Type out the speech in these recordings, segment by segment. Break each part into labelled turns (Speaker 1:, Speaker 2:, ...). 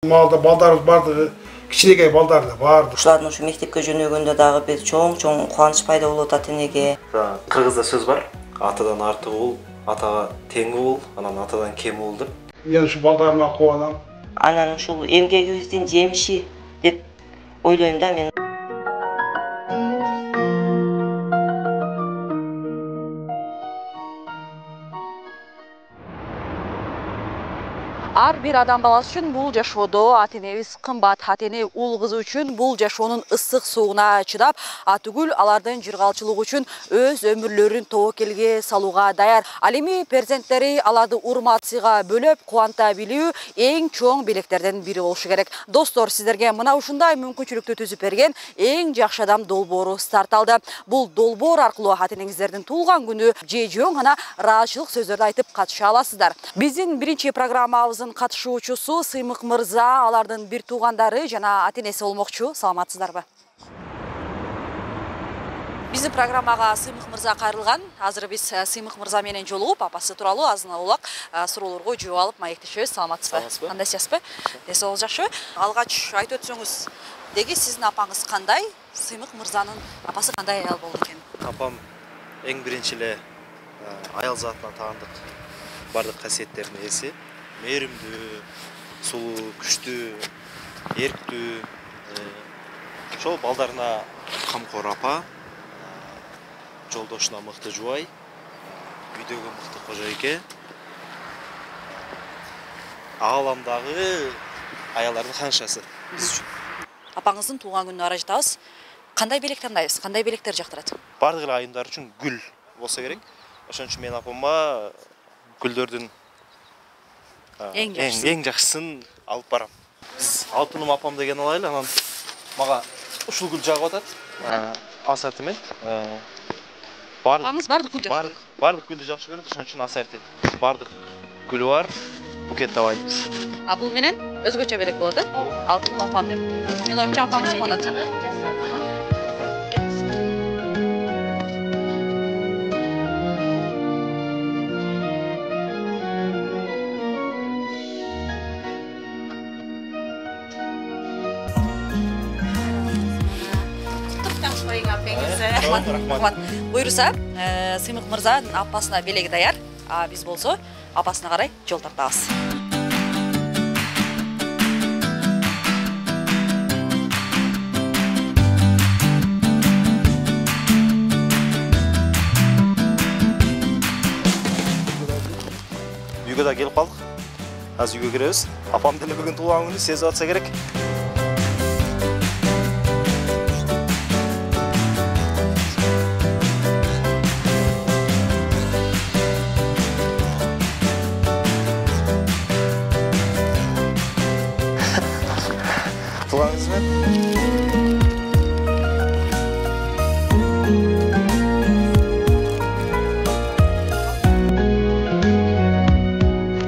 Speaker 1: Малда балдарыбыз барды, кичинекей балдар да бар.
Speaker 2: Ушулардын ушу мектепке жөнөгөндө дагы бир чоң кубаныч пайда болуп атат энеге.
Speaker 3: Кыргызда сөз бар. Атадан артык уул, атага тең уул, анан атадан кем уул деп.
Speaker 1: Мен ушу балдарыма кубанам.
Speaker 2: Анан ушул эмгегибиздин жемиши деп ойлойм да мен.
Speaker 4: Ар бир адам баласы үчүн бул жашоодо ата-энебиз кымбат. Ата-эне уул кызы үчүн бул жашоонун ысык сууна чыдап, атүгүл алардын жыргалчылыгы үчүн өз өмүрлөрүн тобокелге салууга даяр. Ал эми перзенттери аларды урмат-сыйга бөлөп, кубанта билүү эң чоң белектерден бири болушу керек. Достор, сиздерге мына ушундай мүмкүнчүлүктү түзүп берген эң жакшы адам долбоору старт алды. Бул долбоор аркылуу ата-энеңиздердин туулган күнү же жоң гана ыраазычылык сөздөрдү айтып катыша аласыздар. Биздин биринчи программабыздын катышуучусу Сыймык мырза, алардын бир туугандары жана ата-энеси болмокчу. Саламатсыздарбы? Биздин программага Сыймык мырза кайрылган. Азыр биз Сыймык мырза менен жолугуп, апасы тууралуу азын-аулак суроолорго жооп алып маектешебиз. Саламатсызбы? Кандай сиңерсизби? Десо жакшы. Алгач айтып өтсөңүз, деги сиздин апаңыз кандай? Сыймык мырзанын апасы кандай аял болду экен?
Speaker 3: Апам эң биринчи эле аял затына таандык бардык касиеттердин ээси. Мээримдүү, сулуу, күчтүү, эрктүү, ошол балдарына камкор апа, жолдошуна мыкты жубай, үйдөгү мыкты кожойке, ааламдагы аялдардын ханшасы биз үчүн.
Speaker 4: Апаңыздын туулган күнүнө карай жатабыз. Кандай белек тандайбыз? Кандай белектер жактырат?
Speaker 3: Бардык эле айымдар үчүн гүл болсо керек. Ошон үчүн мен апама гүлдөрдүн эң жакшысын алып барам. Биз алтыным апам деген алайлы, анан мага ушул гүл жагып атат. Ассортимент.
Speaker 4: Апаңыз бардык гүлдү жакшы көрөт.
Speaker 3: Бардык гүлдү жакшы көрөт, ошон үчүн ассортимент. Бардык гүлү бар, букет табайбыз.
Speaker 4: Бул менен өзгөчө белек болот, алтын апам деп. Мен оюмча апаңыз куанат. Рахмат. Буйруса, Сыймык мырза апасына белеги даяр, а биз болсо апасына карай жол тартабыз.
Speaker 3: Үйгө да келип калдык. Азыр үйгө киребиз. Апам деле бүгүн туулган күнү сезип атса керек.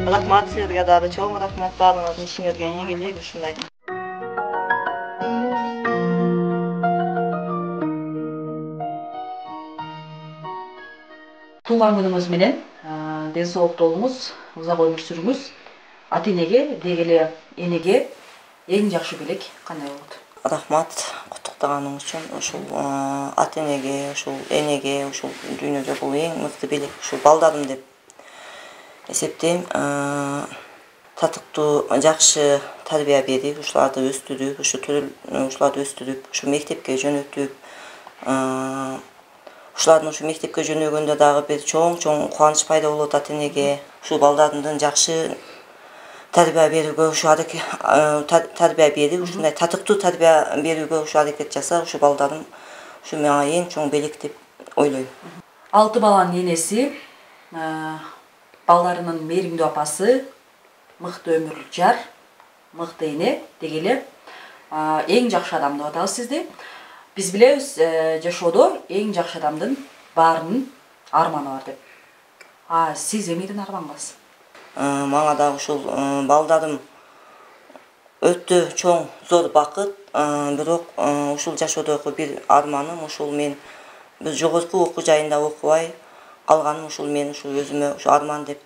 Speaker 2: Рахмат силерге дагы чоң рахмат, баарыңыздын ишиңерге ийгилик ушундай. Туулган күнүңүз менен ден соолуктуу болуңуз, узак өмүр сүрүңүз. Ата-энеге, деги эле энеге эң жакшы белек кандай болот? Рахмат куттуктаганың үчүн. Ушул ата-энеге, ушул энеге, ушул дүйнөдө бул эң мыкты белек, ушул балдарым деп эсептейм. Татыктуу, жакшы тарбия берип, ушуларды өстүрүп, ушуларды өстүрүп, ушу мектепке жөнөтүп, ушулардын ушу мектепке жөнөгөндө дагы бир чоң кубаныч пайда болот ата-энеге. Ушул балдардын жакшы тарбия берүүгө, тарбия берип, ушундай татыктуу тарбия берүүгө ушу аракет жаса, ушу балдарым ушу мага эң чоң белек деп ойлойм. 6 баланын энеси, балдарынын мээримдүү апасы, мыкты өмүр жар, мыкты эне деги эле эң жакшы адам деп атабыз сизди. Биз билебиз, жашоодо эң жакшы адамдын баарынын арманы бар деп. Сиз эмнеден армандасыз? Мага да ушул балдарым өтө чоң зор бакыт, бирок ушул жашоодогу бир арманым ушул мен бир жогорку окуу жайында окубай калганым ушул мен ушул өзүмө ушу арман деп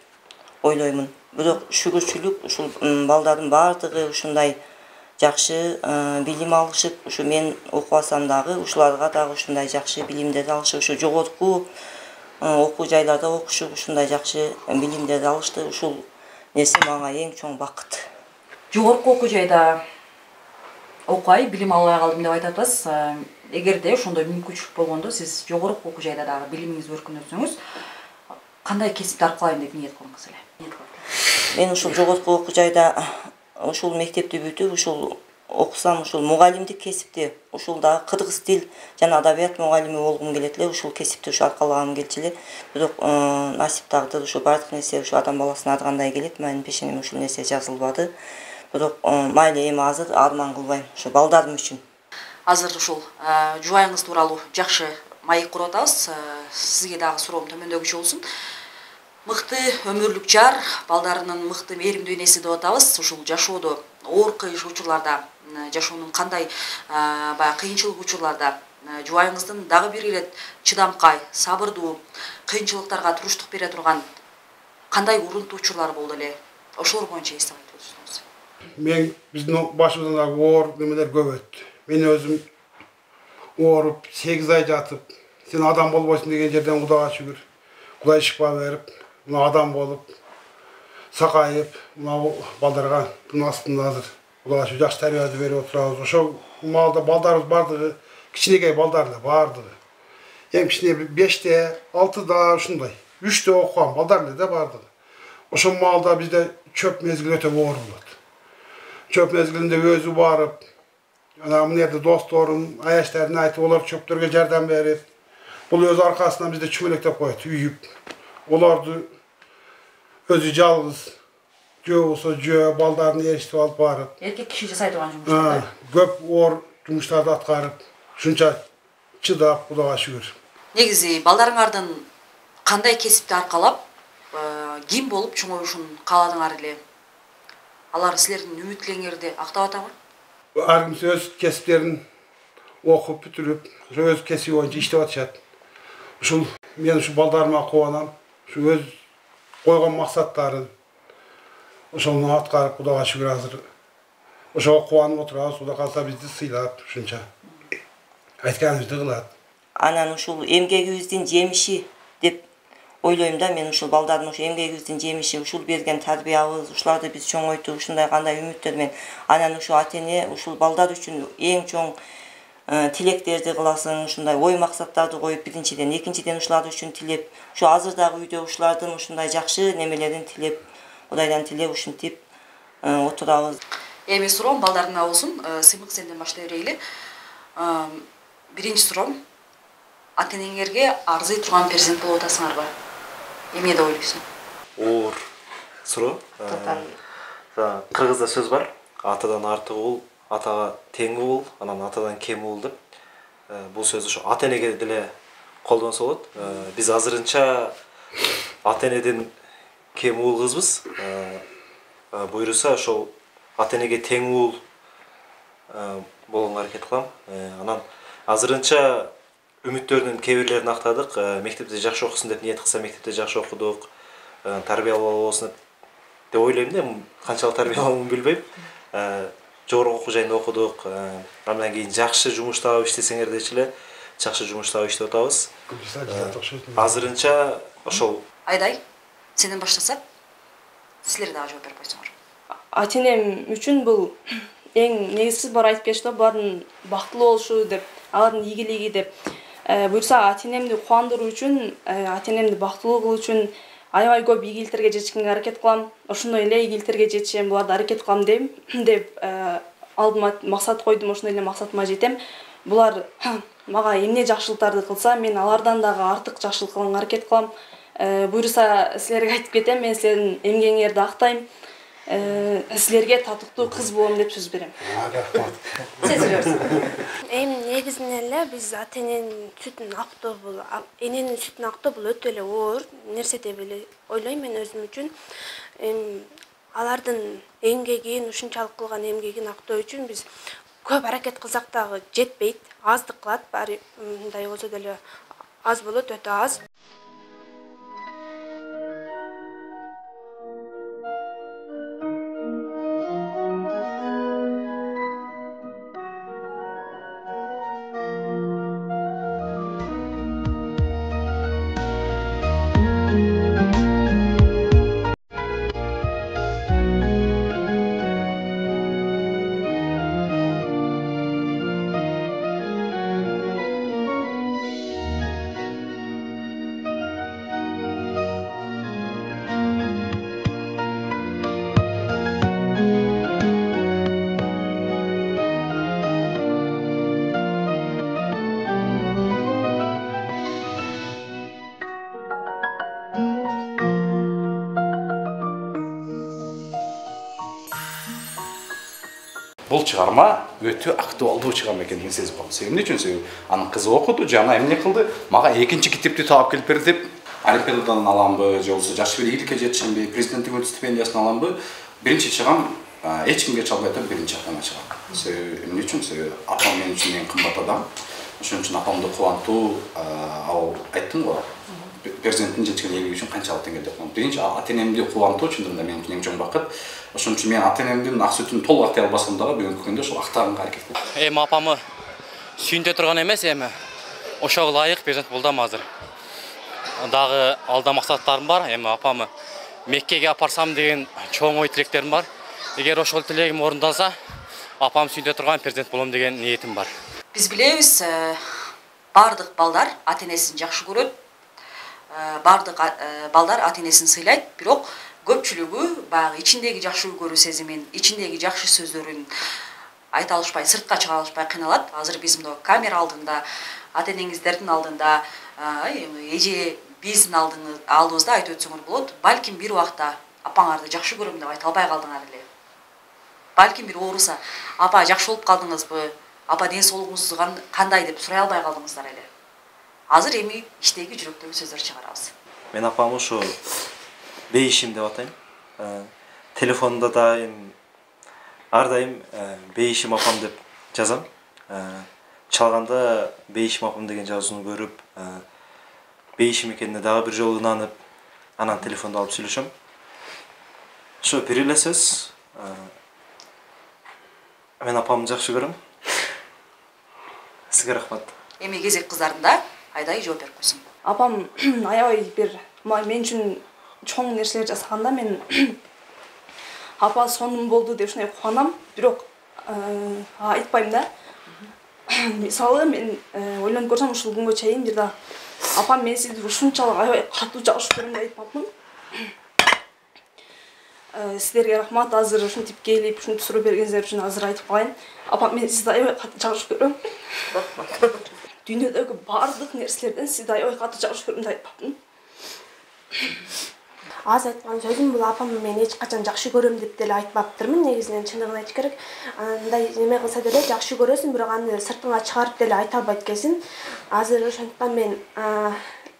Speaker 5: ойлоймун. Бирок шүгүрчүлүк ушул балдардын баардыгы ушундай жакшы билим алышып, ушу мен окуп алсам дагы ушуларга дагы ушундай жакшы билимдерди алышып, ушу жогорку окуу жайларда окушуп ушундай жакшы билимдерди алышты. Ушул нерсе мага эң чоң бакыт.
Speaker 2: Жогорку окуу жайда окуй, билим албай калдым деп айтып атасыз. Эгерде ошондой мүмкүнчүлүк болгондо сиз жогорку окуу жайда дагы билимиңизди өркүндөтсөңүз, кандай кесипти аркалайм деп ниет кылдыңыз эле?
Speaker 5: Мен ушул жогорку окуу жайда ушул мектепти бүтүп, ушул окусам, ушул мугалимдик кесипти, ушул дагы кыргыз тил жана адабият мугалими болгум келет эле, ушул кесипти ушу аркалагым келчү эле. Бирок насип тагдыр ушу бардык нерсе ушу адам баласына ар кандай келет. Менин пешенеме ушул нерсе жазылбады. Бирок майли эми азыр арман кылбайм ушу балдарым үчүн.
Speaker 2: Азыр ушул жубайыңыз тууралуу жакшы маек куруп атабыз. Сизге дагы суроом төмөндөгүчө болсун. Мыкты өмүрлүк жар, балдарынын мыкты мээримдүү энеси деп атабыз. Ушул жашоодо оор кыйыш учурларда, жашоонун кандай баягы кыйынчылык учурларда жубайыңыздын дагы бир ирет чыдамкай, сабырдуу, кыйынчылыктарга туруштук бере турган кандай урунтуу учурлар болду эле? Ошолор боюнча эстеп айтып өтсөңүз.
Speaker 1: Мен биздин башыбыздан дагы оор немелер көп өттү. Мен өзүм ооруп 8 ай жатып, сен адам болбойсуң деген жерден Кудайга шүгүр. Кудай шифа берип, мына адам болуп, сакайып, мына балдарга мына астында азыр Кудайга шүгүр жакшы тарбияды берип отурабыз. Ошол маалда балдарыбыз бардыгы, кичинекей балдар эле бардыгы. Эми кичине 5те, 6да ушундай, 3те окуган балдар эле да бардыгы. Ошол маалда бизде чөп мезгили өтө оор болот. Чөп мезгилинде өзү барып, ана мына жерде досторум, аяштарын айтып, олар чөптөргө жардам берип, бул өз аркасынан бизде чүмөлөктөп коет, үйүп. Оларды өзү жалгыз жөө болсо жөө балдарын ээрчитип алып барып.
Speaker 2: Эркек киши жасай турган жумуштар.
Speaker 1: Көп оор жумуштарды аткарып, ушунча чыдап, Кудайга шүгүр.
Speaker 2: Негизи балдарыңардын кандай кесипти аркалап, ким болуп чоңоюшун кааладыңар эле? Алар силердин үмүтлөрүңөрдү актап атабы?
Speaker 1: Ар ким өз кесиптерин окуп бүтүрүп, өз кесиби боюнча иштеп атышат. Ушул мен ушу балдарыма кубанам. Ушу өз койгон максаттарын ошону аткарып, Кудайга шүгүр азыр. Ошого кубанып отурабыз, Кудай калса бизди сыйлап, ушунча айтканыбызды кылат.
Speaker 5: Анан ушул эмгегибиздин жемиши деп ойлойм да, мен ушул балдардын ушу эмгегибиздин жемиши, ушул берген тарбиябыз, ушуларды биз чоңойтуп, ушундай кандай үмүттөр менен анан ушу ата-эне ушул балдар үчүн эң чоң тилектерди кыласың, ушундай ой максаттарды коюп, биринчиден, экинчиден ушулар үчүн тилеп, ушу азырдагы үйдө ушулардын ушундай жакшы немелерин тилеп, Кудайдан тилеп ушинтип отурабыз.
Speaker 2: Эми суроом балдарына болсун, Сыймык сенден баштай берели. Биринчи суроом, ата-энеңерге арзый турган перзент болуп атасыңарбы? Эмне деп ойлойсуң?
Speaker 3: Оор суроо. Кыргызда сөз бар. Атадан артык уул, атага тең уул, анан атадан кем уул деп. Бул сөз ушу ата-энеге деле колдонсо болот. Биз азырынча ата-энеден кем уул кызбыз. Буйруса ошол ата-энеге тең уул болгонго аракет кылам. Анан азырынча үмүттөрдүн кээ бирлерин актадык. Мектепте жакшы окусун деп ниет кылса, мектепте жакшы окудук. Тарбиялуу болсун деп ойлойм да. Канчалык тарбиялууmun билбейм. Жогорку окуу жайында окудук. Андан кийин жакшы жумуш таап иштесеңер дечи эле, жакшы жумуш таап иштеп атабыз. Азырынча ошол.
Speaker 2: Айдай, сенден баштасак, силер дагы жооп берип койсоңор.
Speaker 6: Ата-энем үчүн бул эң негизсиз бар айтып кетти, булардын бактылуу болушу деп, алардын ийгилиги деп. Буюрса ата-энемди кубандыруу үчүн, ата-энемди бактылуу кылуу үчүн аябай көп ийгиликтерге жетишкенге аракет кылам. Ошондой эле ийгиликтерге жетишем, буларды аракет кылам деп алдыма максат койдум, ошондой эле максатыма жетем. Булар мага эмне жакшылыктарды кылса, мен алардан дагы артык жакшылык кылганга аракет кылам. Буюрса силерге айтып кетем, мен силердин эмгегиңерди актайм. Силерге татыктуу кыз болом деп сөз берем.
Speaker 7: Эми негизинен эле биз ата-эненин сүтүн актоо бул, эненин сүтүн актоо бул өтө эле оор нерсе деп эле ойлойм мен өзүм үчүн. Алардын эмгегин, ушунчалык кылган эмгегин актоо үчүн биз көп аракет кылсак дагы жетпейт, аздык кылат, баары мындай болсо деле аз болот, өтө аз.
Speaker 8: Бұл чыгарма өтө актуалдуу чыгарма экенин сезип калдым. Эмне үчүн? Себеби анын кызы окуду, жана эмне кылды? Мага экинчи китепти таап келип берди деп Олимпиададан аламбы, же болбосо жаш бийликке жетишемби, президенттик өтүү стипендиясын аламбы? Биринчи чыгам, эч кимге чалбай туруп биринчи атама чыгам. Себеби эмне үчүн? Себеби апам мен үчүн эң кымбат адам. Ошон үчүн апамды кубантуу, ал айттым го. Перзенттин жеткен элги үчүн канчалык теңге деп коем. Биринчи ата-энемди кубантуу чындыгында менин үчүн эң чоң бакыт. Ошон үчүн мен ата-энемдин ак сүтүн толук актай албасам дагы бүгүнкү күндө ошол актаганга аракет кылдым.
Speaker 9: Эми апамы сүйүнтө турган эмес, эми ошого ылайык перзент болдум азыр. Дагы алда максаттарым бар. Эми апамы Меккеге апарсам деген чоң ой тилектерим бар. Эгер ошол тилегим орундалса, апам сүйүнтө турган перзент болом деген ниетим бар.
Speaker 4: Биз билебиз, бардык балдар ата-энесин жакшы көрөт. Бардык балдар ата-энесин сыйлайт, бирок көпчүлүгү баягы ичиндеги жакшы көрүү сезимин, ичиндеги жакшы сөздөрүн айта алышпай, сыртка чыга алышпай кыйналат. Азыр биз мына камера алдында, ата-энеңиздердин алдында, эже биздин алдыбызда айтып өтсөңөр болот. Балким бир убакта апаңарды жакшы көрөм деп айта албай калдыңар эле. Балким бир ооруса, апа жакшы болуп калдыңызбы? Апа ден соолугуңуз кандай деп сурай албай калдыңыздар эле. Азыр эми иштеги жүрөктөгү сөздөр чыгарабыз.
Speaker 3: Мен апам ушу бейишим деп атайм. Телефонда да ар дайым бейишим апам деп жазам. Чалганда бейишим апам деген жазууну көрүп, бейишим экенине дагы бир жолу ынанып, анан телефонду алып сүйлөшөм. Ошо бир эле сөз. Мен апамды жакшы көрөм. Сизге рахмат.
Speaker 4: Эми кезек кыздарында Айдай жооп берип койсун.
Speaker 6: Апам аябай бир мен үчүн чоң нерселер жасаганда мен апа сонун болду деп ушундай кубанам. Бирок айтпайм да. Мисалы мен ойлонуп көрсөм ушул күнгө чейин бир да апам мен сизди ушунчалык аябай катуу жакшы көрөм деп айтпапмын. Сиздерге рахмат, азыр ушинтип келип, ушинтип суроо бергениңиздер үчүн азыр айтып калайын. Апам мен сизди аябай катуу жакшы көрөм. Дүйнөдөгү бардык нерселерден сизди аябай катуу жакшы көрөм деп айтпапмын.
Speaker 7: Аз айткан сөзүм бул апамды мен эч качан жакшы көрөм деп деле айтпаптырмын. Негизинен чындыгын айтыш керек. Андай неме кылса деле жакшы көрөсүң, бирок аны сыртыңа чыгарып деле айта албайт экенсиң. Азыр ошондуктан мен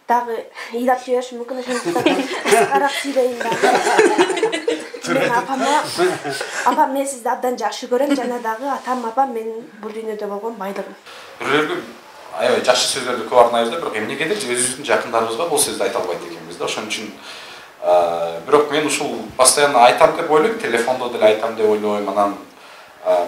Speaker 7: дагы ыйлап жиберишим мүмкүн, ошондуктан кыскараак сүйлөйүн дагы. Мен апам мен сизди абдан жакшы көрөм, жана дагы атам апам менин бул дүйнөдө болгон байлыгым.
Speaker 8: Бирөөгө аябай жакшы сөздөрдү көп арнайбыз да, бирок эмнегедир өзүбүздүн жакындарыбызга бул сөздү айта албайт экенбиз да. Ошон үчүн бирок мен ушул постоянно айтам деп ойлойм, телефондо деле айтам деп ойлойм. Анан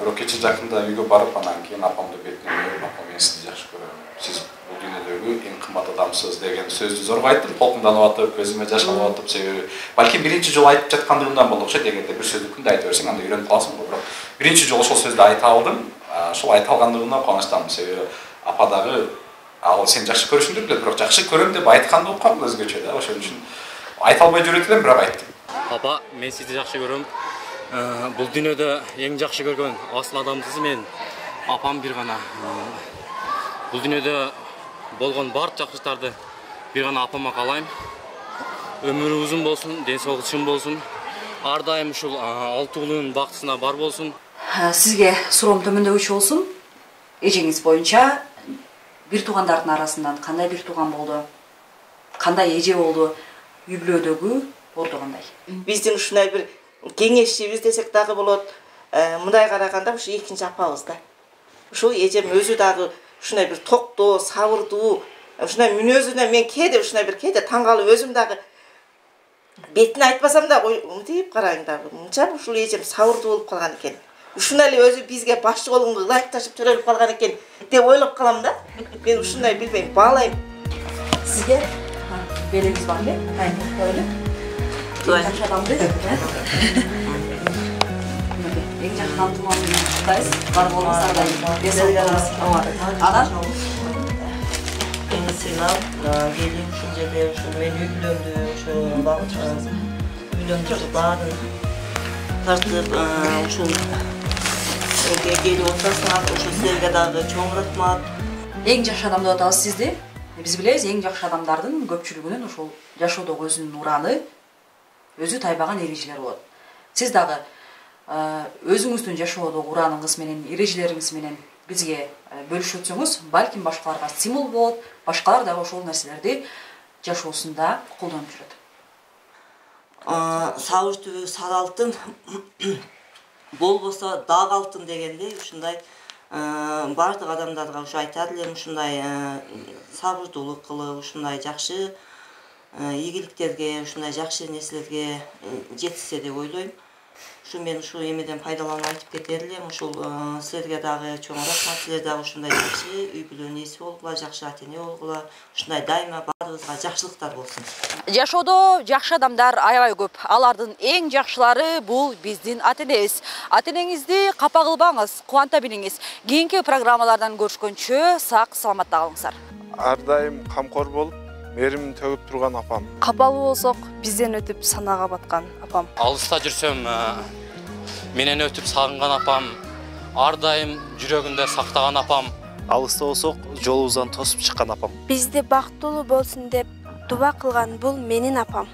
Speaker 8: бирок кечээ жакында үйгө барып, анан кийин апамды бетине көрүп, апа мен сизди жакшы көрөм. Сиз бул дүйнөдөгү эң кымбат адамсыз деген сөздү зорго айттым, толкунданып атып, көзүмө жаш алып атып, себеби балким биринчи жолу айтып жаткандыгымдан болду окшойт. Эгерде бир сөздү күндө айта берсең, анда үйрөнүп каласың го. Бирок биринчи жолу ошол сөздү айта алдым. Ошол айта алгандыгымдан кубанычтамын, себеби апа дагы ал сен жакшы көрүшүңдүр эле, бирок жакшы көрөм деп айтканды уккам өзгөчө да. Ошон үчүн айта албай жүрөт элем, бирок айттым.
Speaker 9: Апа, мен сизди жакшы көрөм. Бул дүйнөдө эң жакшы көргөн асыл адамсыз мен апам бир гана. Бул дүйнөдө болгон бардык жакшылыктарды бир гана апама каалайм. Өмүрү узун болсун, ден соолугу чың болсун. Ар дайым ушул алтуулуунун бактысына бар болсун.
Speaker 4: Сизге суроом төмөндөгүчү болсун. Эжеңиз боюнча бир туугандардын арасынан кандай бир тууган болду? Кандай эже болду? Үй бүлөдөгү орду кандай?
Speaker 5: Биздин ушундай бир кеңешчибиз десек дагы болот. Мындай караганда ушу экинчи апабыз да. Ушул эжем өзү дагы ушундай бир токтоо, сабырдуу, ушундай мүнөзүнө мен кээде ушундай бир кээде таң калып өзүм дагы бетине айтпасам да мынтип карайм дагы. Мынча ушул эжем сабырдуу болуп калган экен. Ушундай эле өзү бизге башчы болгонго ылайыкташып төрөлүп калган экен деп ойлоп калам да. Мен ушундай билбейм, баалайм.
Speaker 4: Сизге белегиз бар эле? Ойло. Жакшы адамды. Эң жакшы антыманы куттайбыз. Бар болуңуздар да. Анан
Speaker 5: сыйлап, келип ушул жерде ушул мен үйлөндүм, ушул үйлөндүрүп баарын тартып, ушул жерге келип отурсаңар, ушул силерге дагы чоң рахмат.
Speaker 4: Эң жакшы адам деп атабыз сизди. Биз билебиз, эң жакшы адамдардын көпчүлүгүнүн ушул жашоодогу өзүнүн ураны, өзү тайбаган эрежелери болот. Сиз дагы
Speaker 2: өзүңүздүн жашоодогу ураныңыз менен, эрежелериңиз менен бизге бөлүшүп өтсөңүз, балким башкаларга стимул болот, башкалар дагы ошол нерселерди жашоосунда колдонуп жүрөт.
Speaker 5: Сабыр түбү сары алтын болбосо дагы алтын дегендей ушундай бардык адамдарга ушу айтар элем, ушундай сабырдуулук кылып, ушундай жакшы ийгиликтерге, ушундай жакшы нерселерге жетишсе деп ойлойм. Ушу мен ушу эмеден пайдаланып айтып кетер элем. Ушул силерге дагы чоң рахмат. Силер дагы ушундай жакшы үй бүлөнүн ээси болгула, жакшы ата-эне болгула. Ушундай дайыма баарыбызга жакшылыктар болсун.
Speaker 4: Жашоодо жакшы адамдар аябай көп. Алардын эң жакшылары бул биздин ата-энебиз. Ата-энеңизди капа кылбаңыз, кубанта билиңиз. Кийинки программалардан көрүшкөнчө сак саламатта калыңыздар.
Speaker 10: Ар дайым камкор болуп, мерим төгүп турган апам.
Speaker 6: Капалуу болсок, бизден өтүп санага баткан апам.
Speaker 9: Алыста жүрсөм, менен өтүп сагынган апам, ар дайым жүрөгүндө сактаган апам.
Speaker 3: Алыста болсок, жолубуздан тосуп чыккан апам.
Speaker 7: Бизди бактылуу болсун деп дуба кылган бул менин апам.